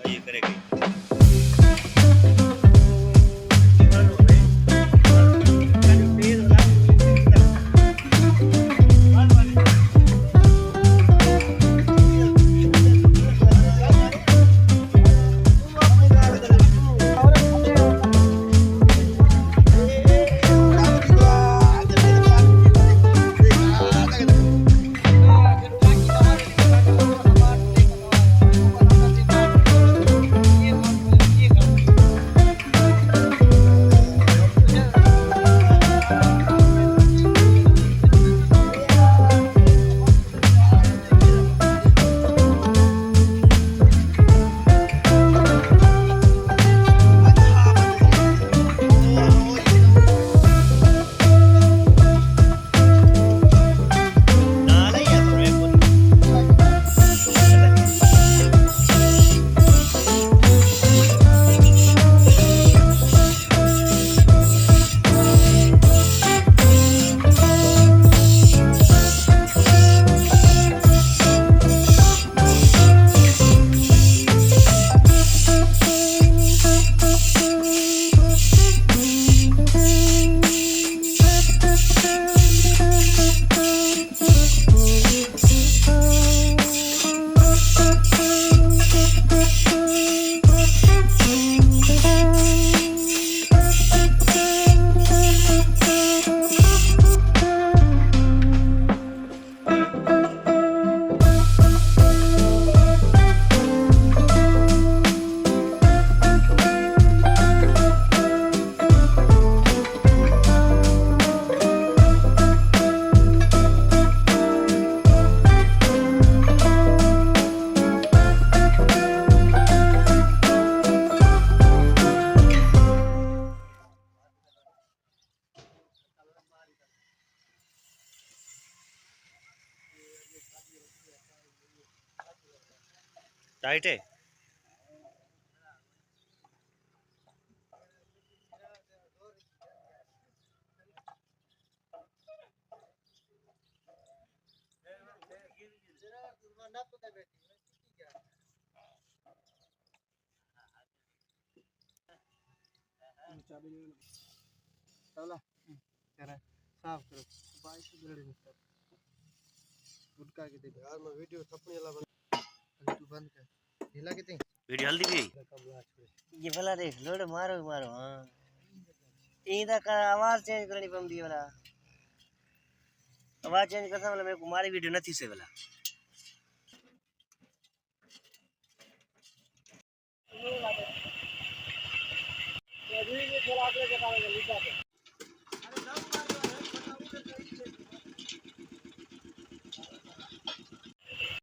ये करेगी टाइट है चला करा साफ करो बाइक से जल्दी मत गुटका के दे यार मैं वीडियो थपने वाला बन तू बंद कर हिला के दे वीडियो जल्दी भी ये वाला देख लोड मारो मारो हां इदा का आवाज चेंज करनी पड़ती है वाला आवाज चेंज करता वाला मेरे को मारी वीडियो नहीं से वाला ये भी थोड़ा आगे जगह में लीजा